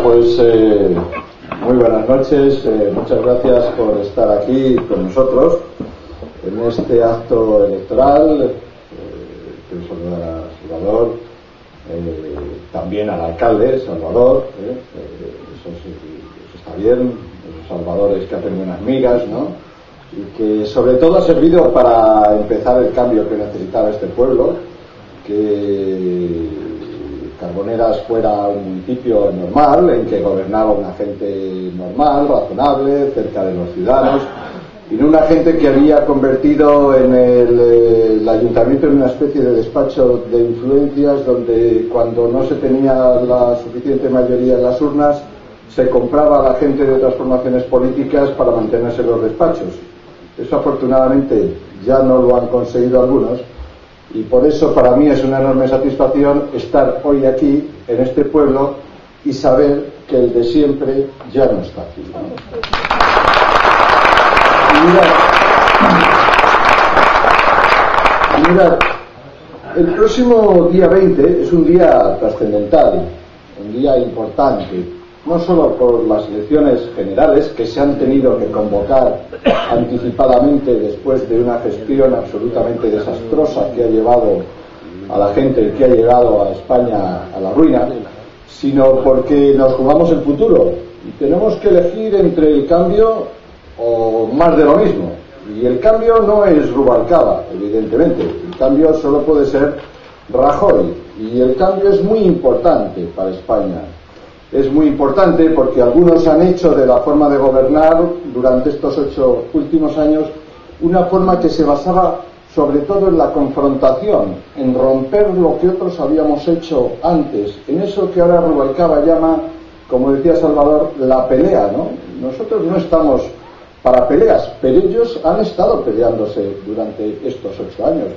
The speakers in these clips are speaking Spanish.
Pues muy buenas noches, muchas gracias por estar aquí con nosotros en este acto electoral. Quiero saludar a Salvador, también al alcalde Salvador, eso está bien, esos salvadores que hacen buenas migas, ¿no? Y que sobre todo ha servido para empezar el cambio que necesitaba este pueblo, que Carboneras fuera un municipio normal, en que gobernaba una gente normal, razonable, cerca de los ciudadanos, y no una gente que había convertido en el ayuntamiento en una especie de despacho de influencias, donde cuando no se tenía la suficiente mayoría en las urnas, se compraba a la gente de otras formaciones políticas para mantenerse en los despachos. Eso afortunadamente ya no lo han conseguido algunos, y por eso para mí es una enorme satisfacción estar hoy aquí en este pueblo y saber que el de siempre ya no está aquí, ¿no? Y mirad, el próximo día 20 es un día trascendental, un día importante, no solo por las elecciones generales que se han tenido que convocar anticipadamente después de una gestión absolutamente desastrosa que ha llevado a la gente, que ha llegado a España a la ruina, sino porque nos jugamos el futuro y tenemos que elegir entre el cambio o más de lo mismo. Y el cambio no es Rubalcaba, evidentemente, el cambio solo puede ser Rajoy, y el cambio es muy importante para España. Es muy importante porque algunos han hecho de la forma de gobernar durante estos 8 últimos años una forma que se basaba sobre todo en la confrontación, en romper lo que otros habíamos hecho antes, en eso que ahora Rubalcaba llama, como decía Salvador, la pelea, ¿no? Nosotros no estamos para peleas, pero ellos han estado peleándose durante estos 8 años.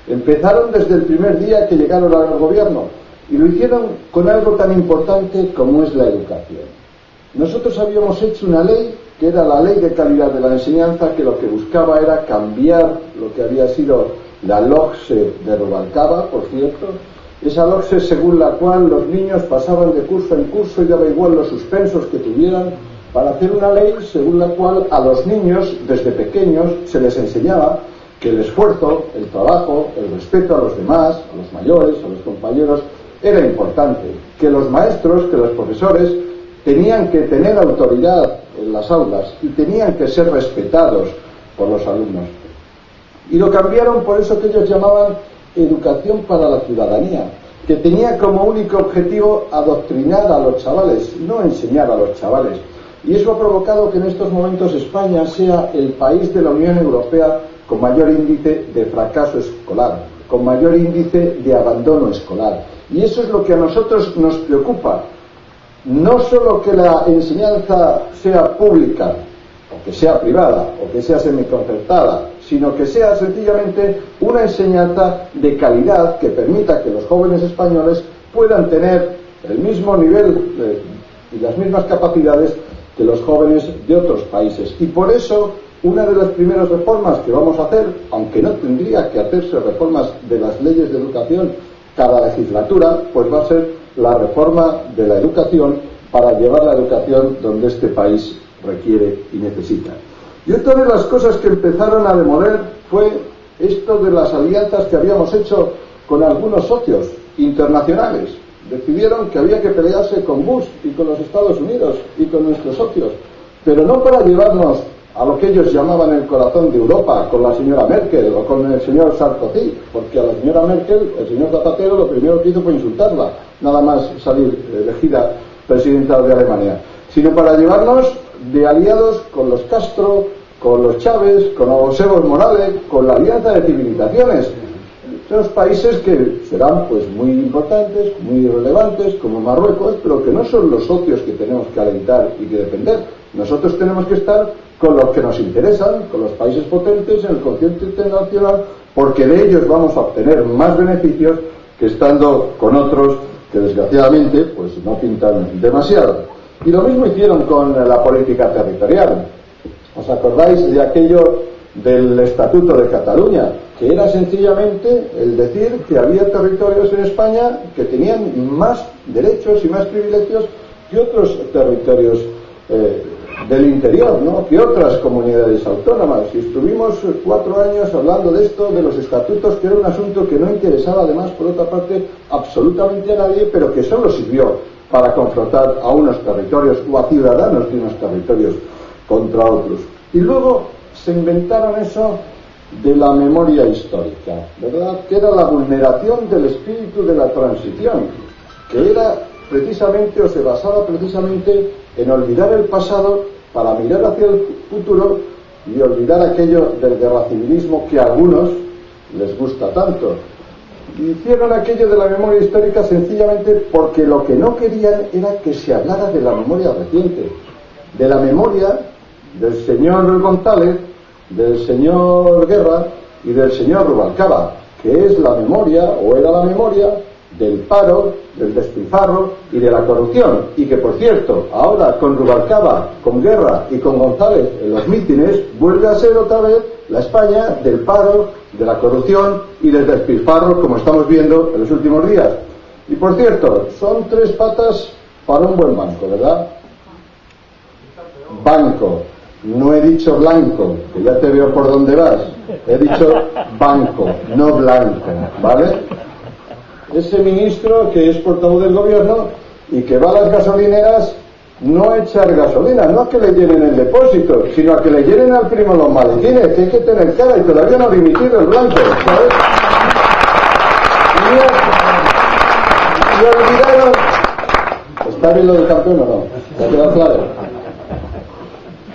Empezaron desde el primer día que llegaron al gobierno, y lo hicieron con algo tan importante como es la educación. Nosotros habíamos hecho una ley, que era la Ley de Calidad de la Enseñanza, que lo que buscaba era cambiar lo que había sido la LOGSE de Rubalcaba, por cierto, esa LOGSE según la cual los niños pasaban de curso en curso y daba igual los suspensos que tuvieran, para hacer una ley según la cual a los niños, desde pequeños, se les enseñaba que el esfuerzo, el trabajo, el respeto a los demás, a los mayores, a los compañeros, era importante, que los maestros, que los profesores tenían que tener autoridad en las aulas y tenían que ser respetados por los alumnos. Y lo cambiaron por eso que ellos llamaban educación para la ciudadanía, que tenía como único objetivo adoctrinar a los chavales, no enseñar a los chavales. Y eso ha provocado que en estos momentos España sea el país de la Unión Europea con mayor índice de fracaso escolar, con mayor índice de abandono escolar. Y eso es lo que a nosotros nos preocupa. No solo que la enseñanza sea pública, o que sea privada, o que sea semiconcertada, sino que sea sencillamente una enseñanza de calidad que permita que los jóvenes españoles puedan tener el mismo nivel y las mismas capacidades que los jóvenes de otros países. Y por eso una de las primeras reformas que vamos a hacer, aunque no tendría que hacerse reformas de las leyes de educación cada legislatura, pues va a ser la reforma de la educación para llevar la educación donde este país requiere y necesita. Y otra de las cosas que empezaron a demoler fue esto de las alianzas que habíamos hecho con algunos socios internacionales. Decidieron que había que pelearse con Bush y con los Estados Unidos y con nuestros socios, pero no para llevarnos a lo que ellos llamaban el corazón de Europa, con la señora Merkel o con el señor Sarkozy, porque a la señora Merkel, el señor Zapatero lo primero que hizo fue insultarla, nada más salir elegida presidenta de Alemania, sino para llevarnos de aliados con los Castro, con los Chávez, con los Evo Morales, con la alianza de civilizaciones. Esos países que serán pues muy importantes, muy relevantes, como Marruecos, pero que no son los socios que tenemos que alentar y que defender. Nosotros tenemos que estar con los que nos interesan, con los países potentes en el concierto internacional, porque de ellos vamos a obtener más beneficios que estando con otros que desgraciadamente pues no pintan demasiado. Y lo mismo hicieron con la política territorial. ¿Os acordáis de aquello del Estatuto de Cataluña? Que era sencillamente el decir que había territorios en España que tenían más derechos y más privilegios que otros territorios del interior, ¿no? Que otras comunidades autónomas. Y estuvimos 4 años hablando de esto, de los estatutos, que era un asunto que no interesaba además, por otra parte, absolutamente a nadie, pero que solo sirvió para confrontar a unos territorios o a ciudadanos de unos territorios contra otros. Y luego se inventaron eso de la memoria histórica, ¿verdad? Que era la vulneración del espíritu de la transición, que era precisamente, o se basaba precisamente en olvidar el pasado para mirar hacia el futuro y olvidar aquello del guerra civilismo que a algunos les gusta tanto. Hicieron aquello de la memoria histórica sencillamente porque lo que no querían era que se hablara de la memoria reciente, de la memoria del señor González, del señor Guerra y del señor Rubalcaba, que es la memoria, o era la memoria, del paro, del despilfarro y de la corrupción. Y que, por cierto, ahora con Rubalcaba, con Guerra y con González en los mítines, vuelve a ser otra vez la España del paro, de la corrupción y del despilfarro, como estamos viendo en los últimos días. Y, por cierto, son 3 patas para un buen banco, ¿verdad? Banco. No he dicho blanco, que ya te veo por dónde vas. He dicho banco, no blanco, ¿vale? Ese ministro que es portavoz del gobierno y que va a las gasolineras no a echar gasolina, no a que le llenen el depósito, sino a que le llenen al primo los maletines, que hay que tener cara y todavía no ha dimitido el blanco, ¿sabes? Y olvidaron... ¿Está bien lo del campeón o no? ¿Te ha quedado claro?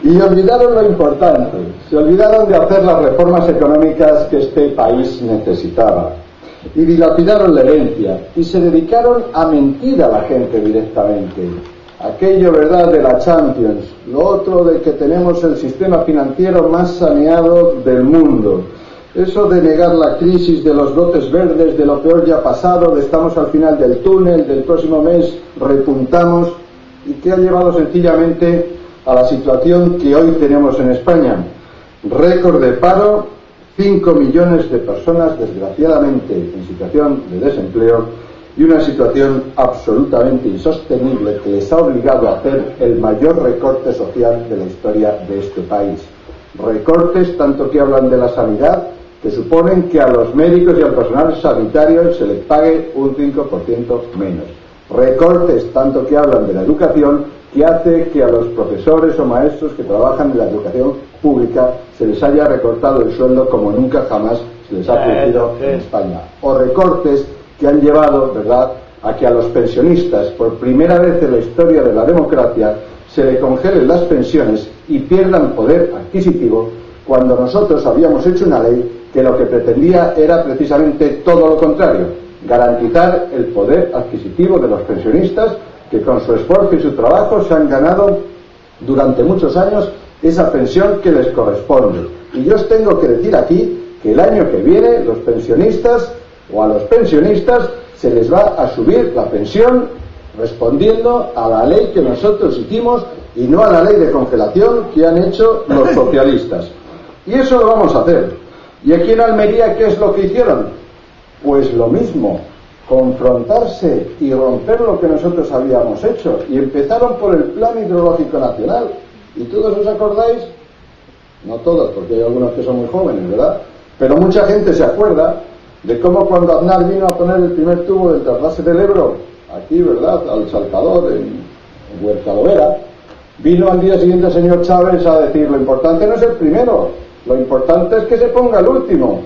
Y olvidaron lo importante, se olvidaron de hacer las reformas económicas que este país necesitaba. Y dilapidaron la herencia y se dedicaron a mentir a la gente directamente. Aquello, ¿verdad?, de la Champions, lo otro de que tenemos el sistema financiero más saneado del mundo, eso de negar la crisis, de los brotes verdes, de lo peor ya pasado, de estamos al final del túnel, del próximo mes repuntamos, y que ha llevado sencillamente a la situación que hoy tenemos en España. Récord de paro, 5 millones de personas desgraciadamente en situación de desempleo y una situación absolutamente insostenible que les ha obligado a hacer el mayor recorte social de la historia de este país. Recortes tanto que hablan de la sanidad, que suponen que a los médicos y al personal sanitario se les pague un 5% menos. Recortes tanto que hablan de la educación, que hace que a los profesores o maestros que trabajan en la educación pública se les haya recortado el sueldo como nunca jamás se les ha producido en España. O recortes que han llevado, ¿verdad?, a que a los pensionistas, por primera vez en la historia de la democracia, se le congelen las pensiones y pierdan poder adquisitivo, cuando nosotros habíamos hecho una ley que lo que pretendía era precisamente todo lo contrario, garantizar el poder adquisitivo de los pensionistas que con su esfuerzo y su trabajo se han ganado durante muchos años esa pensión que les corresponde. Y yo os tengo que decir aquí que el año que viene los pensionistas o a los pensionistas se les va a subir la pensión respondiendo a la ley que nosotros hicimos y no a la ley de congelación que han hecho los socialistas. Y eso lo vamos a hacer. ¿Y aquí en Almería qué es lo que hicieron? Pues lo mismo, confrontarse y romper lo que nosotros habíamos hecho. Y empezaron por el Plan Hidrológico Nacional. ¿Y todos os acordáis? No todos, porque hay algunos que son muy jóvenes, ¿verdad? Pero mucha gente se acuerda de cómo cuando Aznar vino a poner el primer tubo del trasvase del Ebro, aquí, ¿verdad?, al Saltador, en Huerta, vino al día siguiente el señor Chávez a decir: lo importante no es el primero, lo importante es que se ponga el último.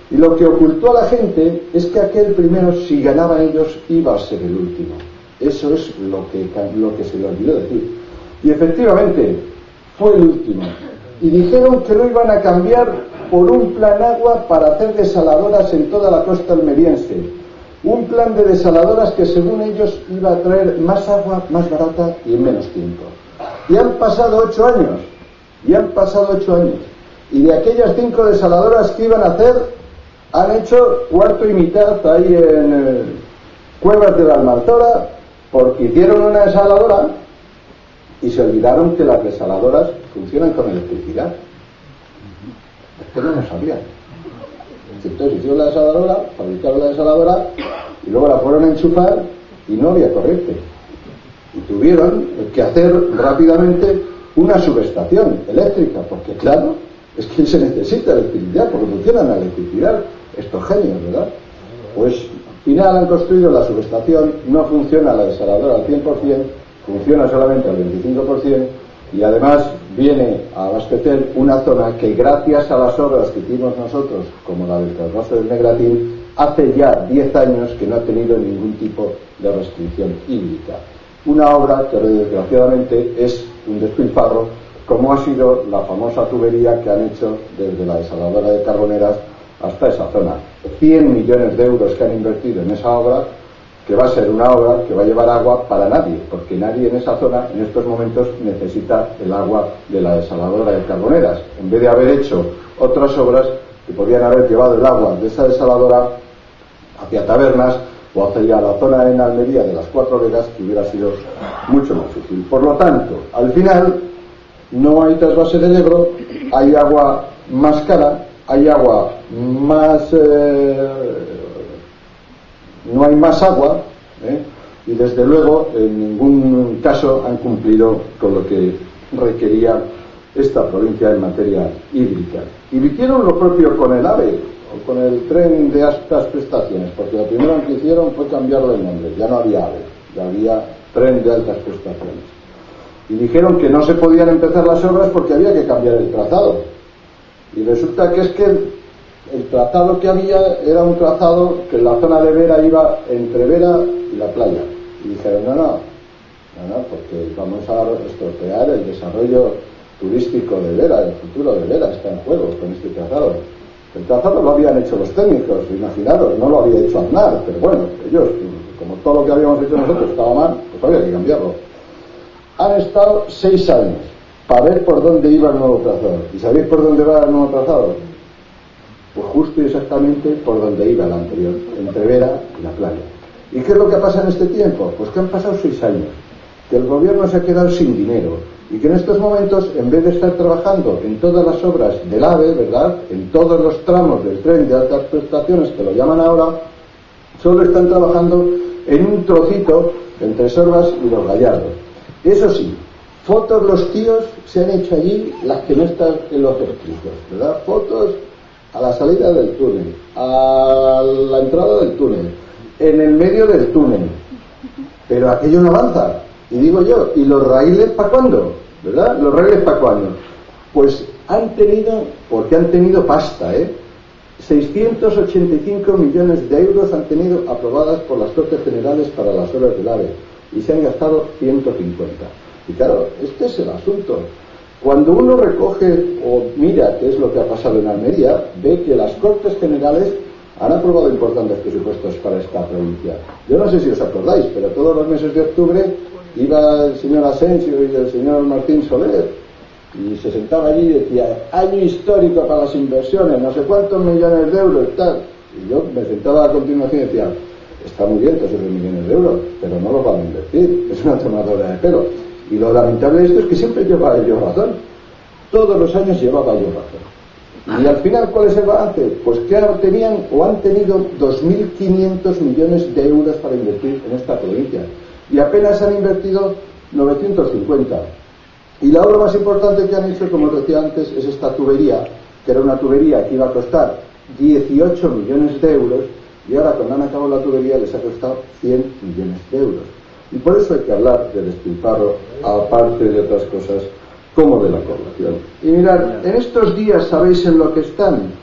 Y lo que ocultó a la gente es que aquel primero, si ganaban ellos, iba a ser el último. Eso es lo que se le olvidó decir. Y efectivamente, fue el último. Y dijeron que lo iban a cambiar por un plan agua para hacer desaladoras en toda la costa almeriense. Un plan de desaladoras que, según ellos, iba a traer más agua, más barata y en menos tiempo. Y han pasado 8 años. Y de aquellas 5 desaladoras que iban a hacer, han hecho cuarto y mitad ahí en Cuevas de la Almanzora, porque hicieron una desaladora y se olvidaron que las desaladoras funcionan con electricidad. Es que no lo sabían. Entonces hicieron la desaladora, fabricaron la desaladora y luego la fueron a enchufar y no había corriente. Y tuvieron que hacer rápidamente una subestación eléctrica, porque claro, es que se necesita electricidad, porque funcionan la electricidad estos genios, ¿verdad? Pues al final han construido la subestación, no funciona la desaladora al 100%, funciona solamente al 25%, y además viene a abastecer una zona que, gracias a las obras que hicimos nosotros, como la del trasvase del Negratín, hace ya 10 años que no ha tenido ningún tipo de restricción hídrica. Una obra que desgraciadamente es un despilfarro, como ha sido la famosa tubería que han hecho desde la desaladora de Carboneras hasta esa zona. 100 millones de euros que han invertido en esa obra, que va a ser una obra que va a llevar agua para nadie, porque nadie en esa zona en estos momentos necesita el agua de la desaladora de Carboneras. En vez de haber hecho otras obras que podían haber llevado el agua de esa desaladora hacia Tabernas o hacia la zona en Almería de las Cuatro Vegas, que hubiera sido mucho más útil. Por lo tanto, al final no hay trasvase del Ebro, hay agua más cara, hay agua más... no hay más agua, y desde luego en ningún caso han cumplido con lo que requería esta provincia en materia hídrica. Y hicieron lo propio con el AVE, o con el tren de altas prestaciones, porque lo primero que hicieron fue cambiarle el nombre. Ya no había AVE, ya había tren de altas prestaciones. Y dijeron que no se podían empezar las obras porque había que cambiar el trazado. Y resulta que es que el trazado que había era un trazado que en la zona de Vera iba entre Vera y la playa. Y dijeron, no, porque vamos a estropear el desarrollo turístico de Vera, el futuro de Vera está en juego con este trazado. El trazado lo habían hecho los técnicos, imaginaros, no lo había hecho Aznar, pero bueno, ellos, como todo lo que habíamos hecho nosotros estaba mal, pues había que cambiarlo. Han estado 6 años para ver por dónde iba el nuevo trazado. ¿Y sabéis por dónde va el nuevo trazado? Pues justo y exactamente por donde iba el anterior, entre Vera y la playa. ¿Y qué es lo que pasa en este tiempo? Pues que han pasado 6 años, que el gobierno se ha quedado sin dinero, y que en estos momentos, en vez de estar trabajando en todas las obras del AVE, ¿verdad?, en todos los tramos del tren de altas prestaciones, que lo llaman ahora, solo están trabajando en un trocito entre Sorbas y Los Gallardos. Eso sí, fotos los tíos se han hecho allí, las que no están en los escritos, ¿verdad? Fotos a la salida del túnel, a la entrada del túnel, en el medio del túnel, pero aquello no avanza. Y digo yo, ¿y los raíles para cuándo? ¿Verdad? ¿Los raíles para cuándo? Pues han tenido pasta, 685 millones de euros han tenido aprobadas por las Cortes Generales para las obras del AVE, y se han gastado 150. Y claro, este es el asunto. Cuando uno recoge o mira qué es lo que ha pasado en Almería, ve que las Cortes Generales han aprobado importantes presupuestos para esta provincia. Yo no sé si os acordáis, pero todos los meses de octubre iba el señor Asensio y el señor Martín Soler y se sentaba allí y decía, año histórico para las inversiones, no sé cuántos millones de euros y tal. Y yo me sentaba a continuación y decía, está muy bien, 300 millones de euros, pero no los van a invertir, es una tomadora de pelo. Y lo lamentable de esto es que siempre llevaba yo razón. Todos los años llevaba yo razón. Y al final, ¿cuál es el balance? Pues que tenían o han tenido 2.500 millones de euros para invertir en esta provincia. Y apenas han invertido 950. Y la obra más importante que han hecho, como os decía antes, es esta tubería, que era una tubería que iba a costar 18 millones de euros, y ahora cuando han acabado la tubería les ha costado 100 millones de euros. Y por eso hay que hablar de despilfarro, aparte de otras cosas, como de la corrupción. Y mirad, en estos días, ¿sabéis en lo que están?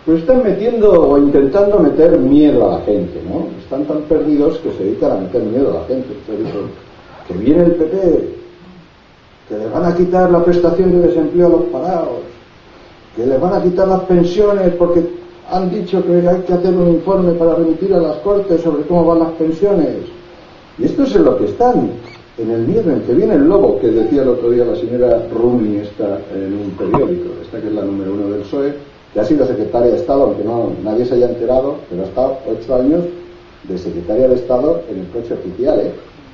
Pues están metiendo o intentando meter miedo a la gente, ¿no? Están tan perdidos que se dedican a meter miedo a la gente. Que viene el PP, que les van a quitar la prestación de desempleo a los parados, que les van a quitar las pensiones porque han dicho que hay que hacer un informe para remitir a las Cortes sobre cómo van las pensiones. Y esto es en lo que están, en el miedo, en que viene el lobo, que decía el otro día la señora Rumi, esta en un periódico, esta que es la número 1 del PSOE, que ha sido secretaria de Estado, aunque nadie se haya enterado, pero ha estado 8 años de secretaria de Estado en el coche oficial,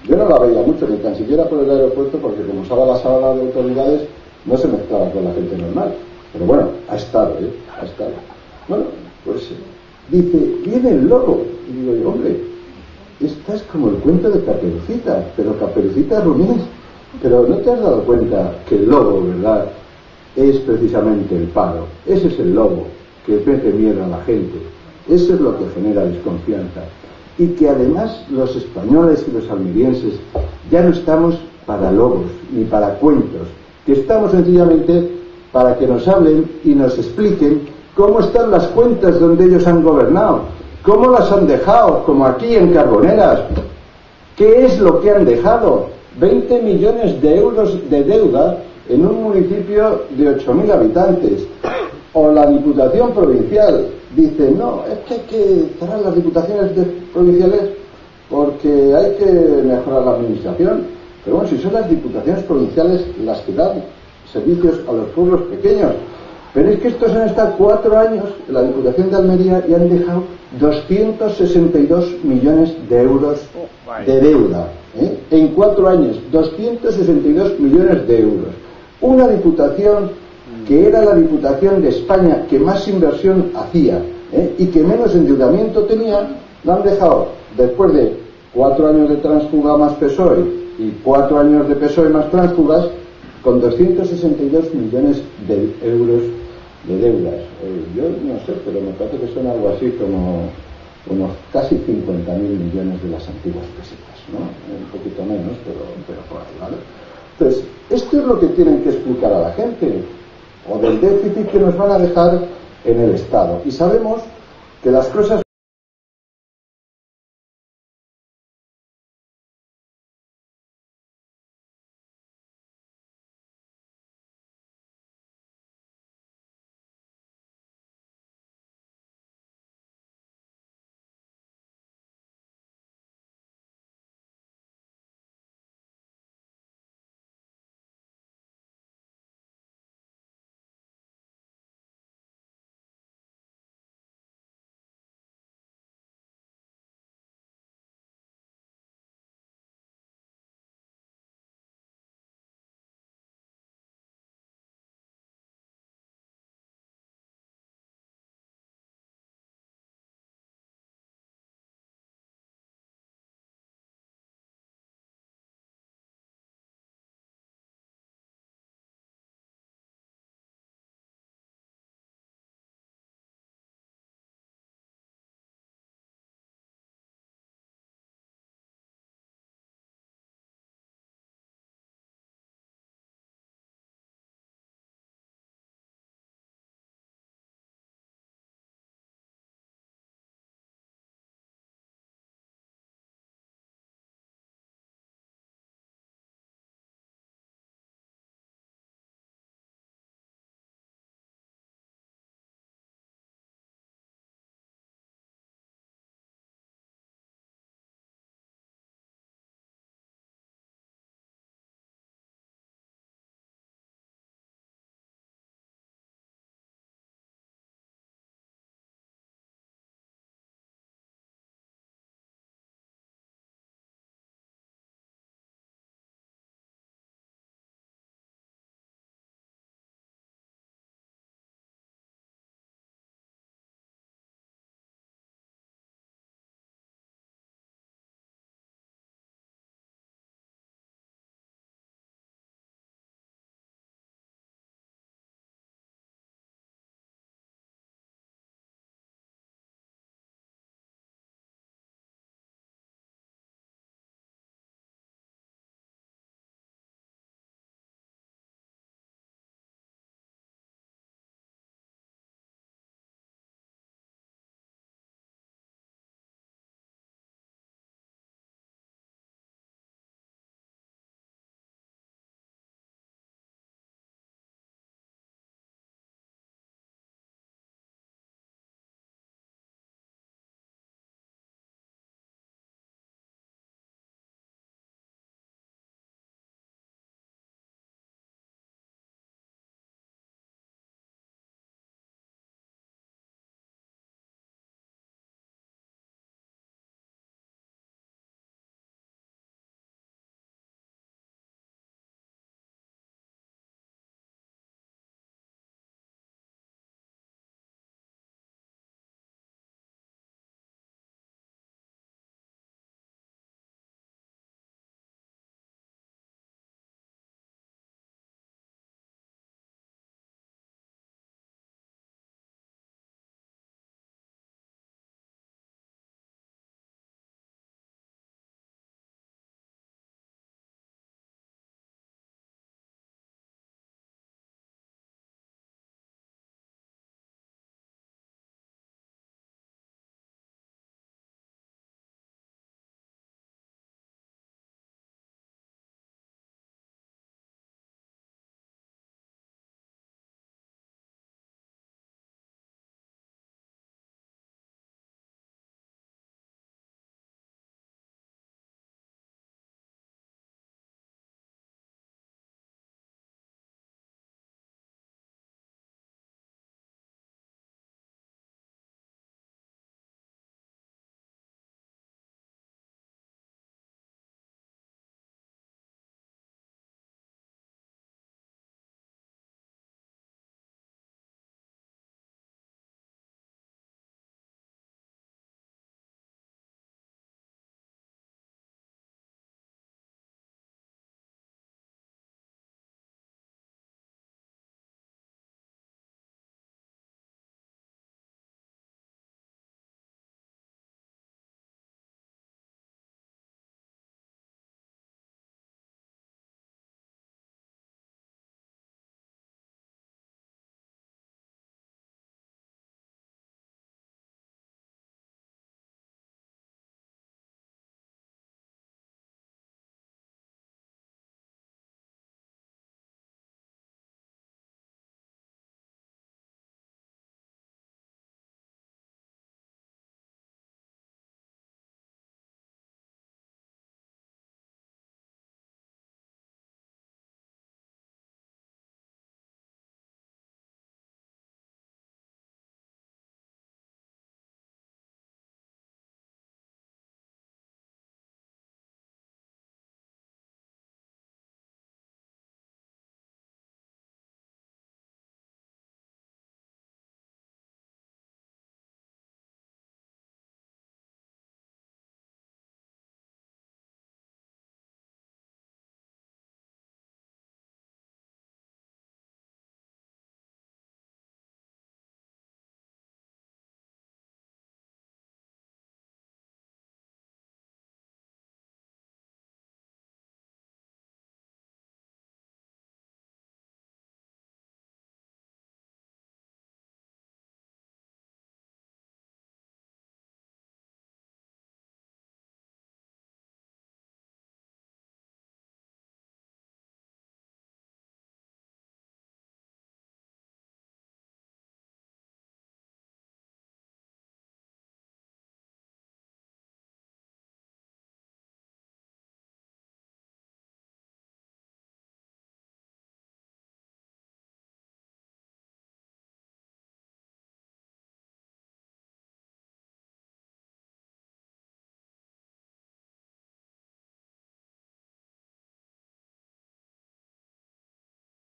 Yo no la veía mucho, ni tan siquiera por el aeropuerto, porque como estaba la sala de autoridades, no se mezclaba con la gente normal. Pero bueno, ha estado, ha estado. Bueno, pues dice, viene el lobo. Y digo yo, hombre, esta es como el cuento de Caperucita, pero Caperucita Rumí. Pero ¿no te has dado cuenta que el lobo, verdad, es precisamente el paro? Ese es el lobo que mete miedo a la gente. Eso es lo que genera desconfianza. Y que además los españoles y los almerienses ya no estamos para lobos ni para cuentos, que estamos sencillamente para que nos hablen y nos expliquen cómo están las cuentas donde ellos han gobernado, cómo las han dejado, como aquí en Carboneras. ¿Qué es lo que han dejado? 20 millones de euros de deuda en un municipio de 8.000 habitantes. O la Diputación Provincial dice, no, es que hay que cerrar las diputaciones provinciales porque hay que mejorar la administración. Pero bueno, si son las diputaciones provinciales las que dan servicios a los pueblos pequeños. Pero es que estos han estado 4 años en la Diputación de Almería y han dejado 262 millones de euros de deuda. En 4 años, 262 millones de euros. Una diputación que era la Diputación de España que más inversión hacía y que menos endeudamiento tenía, la han dejado después de 4 años de tránsfuga más PSOE y 4 años de PSOE más tránsfugas, con 262 millones de euros de deudas. Yo no sé, pero me parece que son algo así como unos casi 50.000 millones de las antiguas pesetas, ¿no? Un poquito menos, pero por ahí, ¿vale? Entonces, esto es lo que tienen que explicar a la gente, o del déficit que nos van a dejar en el Estado. Y sabemos que las cosas